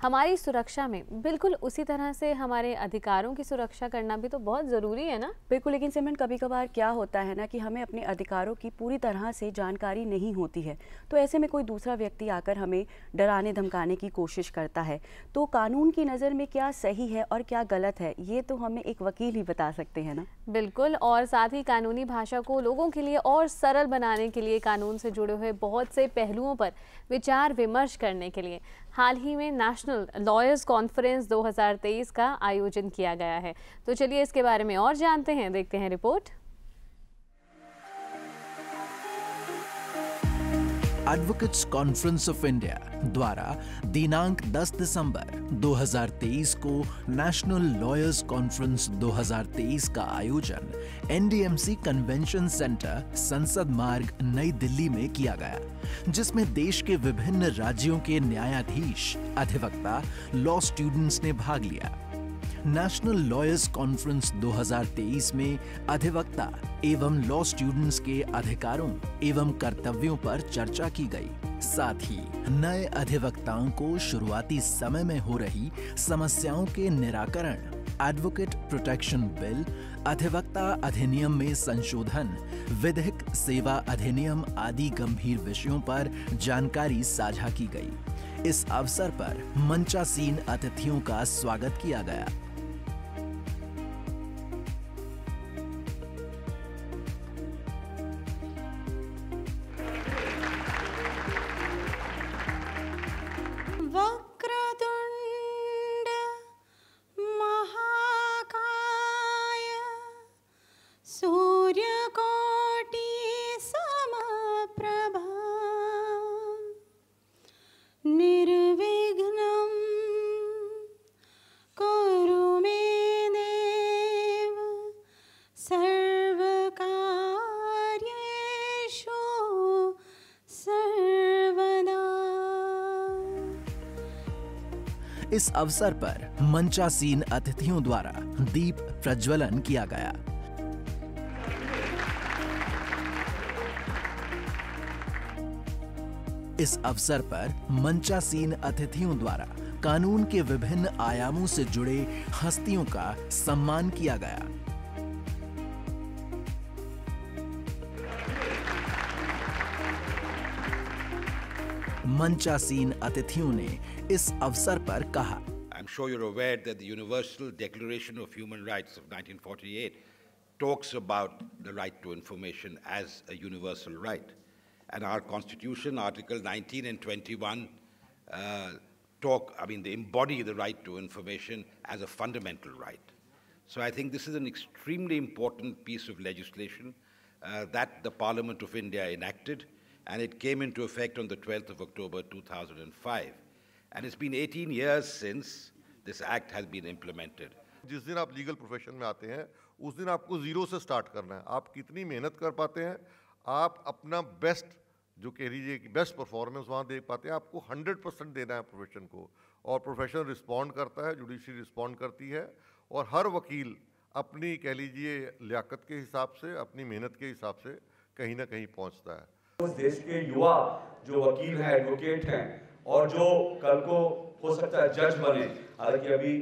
हमारी सुरक्षा में बिल्कुल उसी तरह से हमारे अधिकारों की सुरक्षा करना भी तो बहुत ज़रूरी है ना। बिल्कुल, लेकिन सिमरन कभी कभार क्या होता है ना कि हमें अपने अधिकारों की पूरी तरह से जानकारी नहीं होती है, तो ऐसे में कोई दूसरा व्यक्ति आकर हमें डराने धमकाने की कोशिश करता है, तो कानून की नज़र में क्या सही है और क्या गलत है, ये तो हमें एक वकील ही बता सकते हैं ना। बिल्कुल, और साथ ही कानूनी भाषा को लोगों के लिए और सरल बनाने के लिए कानून से जुड़े हुए बहुत से पहलुओं पर विचार विमर्श करने के लिए हाल ही में नेशनल लॉयर्स कॉन्फ्रेंस 2023 का आयोजन किया गया है। तो चलिए इसके बारे में और जानते हैं, देखते हैं report. Advocates conference of India द्वारा दिनांक 10 दिसंबर 2023 को नेशनल लॉयर्स कॉन्फ्रेंस 2023 का आयोजन एनडीएमसी कन्वेंशन सेंटर, संसद मार्ग, नई दिल्ली में किया गया, जिसमें देश के विभिन्न राज्यों के न्यायाधीश, अधिवक्ता, लॉ स्टूडेंट्स ने भाग लिया। नेशनल लॉयर्स कॉन्फ्रेंस 2023 में अधिवक्ता एवं लॉ स्टूडेंट्स के अधिकारों एवं कर्तव्यों पर चर्चा की गई। साथ ही नए अधिवक्ताओं को शुरुआती समय में हो रही समस्याओं के निराकरण, एडवोकेट प्रोटेक्शन बिल, अधिवक्ता अधिनियम में संशोधन, विधिक सेवा अधिनियम आदि गंभीर विषयों पर जानकारी साझा की गई। इस अवसर पर मंचासीन अतिथियों का स्वागत किया गया। वक्रतुंड महाकाय सूर्यकोटि समप्रभा निर्विघ्नं कुरु मे देव सर्वकार्येषु सर्वदा। इस अवसर पर मंचासीन अतिथियों द्वारा दीप प्रज्वलन किया गया। इस अवसर पर मंचासीन अतिथियों द्वारा कानून के विभिन्न आयामों से जुड़े हस्तियों का सम्मान किया गया। मंचासीन अतिथियों ने इस अवसर पर कहा, I'm sure you're aware that the Universal Declaration of Human Rights of 1948 talks about the right to information as a universal right. And our Constitution, Article 19 and 21, they embody the right to information as a fundamental right. So I think this is an extremely important piece of legislation that the Parliament of India enacted, and it came into effect on the 12th of October 2005. And it's been 18 years since this act has been implemented. जिस दिन आप legal profession में आते हैं, उस दिन आपको zero से स्टार्ट करना है। आप कितनी मेहनत कर पाते हैं, आप अपना बेस्ट, जो कह लीजिए कि बेस्ट परफॉर्मेंस वहाँ दे पाते हैं, आपको 100% देना है प्रोफेशन को। और प्रोफेशन रिस्पॉन्ड करता है, जुडिशरी रिस्पॉन्ड करती है, और हर वकील अपनी कह लीजिए लियाकत के हिसाब से, अपनी मेहनत के हिसाब से कहीं ना कहीं पहुँचता है। उस देश के युवा जो वकील हैं, एडवोकेट हैं, और जो कल को हो सकता है जज बने, हालांकि अभी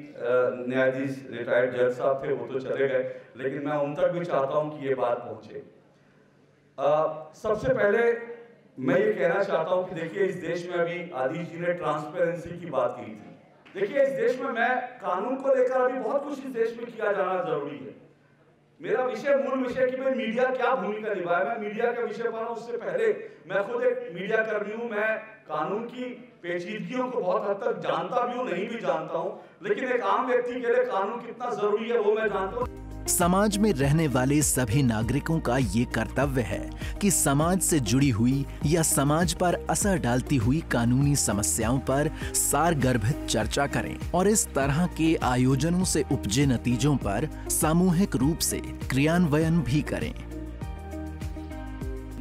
न्यायाधीश रिटायर्ड जज साहब थे, वो तो चले गए, लेकिन मैं उन तक भी चाहता हूं कि ये बात पहुंचे। सबसे पहले मैं ये कहना चाहता हूं कि देखिए, इस देश में अभी आदिश जी ने ट्रांसपेरेंसी की बात की थी। देखिए, इस देश में मैं कानून को लेकर अभी बहुत कुछ इस देश में किया जाना जरूरी है। मेरा विषय, मूल विषय कि भाई मीडिया क्या भूमिका निभाए, मैं मीडिया के विषय पर, उससे पहले मैं खुद एक मीडिया कर्मी हूं। मैं कानून की पेचीदगियों को बहुत हद तक जानता भी हूं, नहीं भी जानता हूं, लेकिन एक आम व्यक्ति के लिए कानून कितना जरूरी है वो मैं जानता हूं। समाज में रहने वाले सभी नागरिकों का ये कर्तव्य है कि समाज से जुड़ी हुई या समाज पर असर डालती हुई कानूनी समस्याओं पर सारगर्भित चर्चा करें और इस तरह के आयोजनों से उपजे नतीजों पर सामूहिक रूप से क्रियान्वयन भी करें।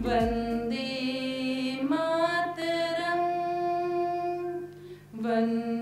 वंदे मातरम, वंदे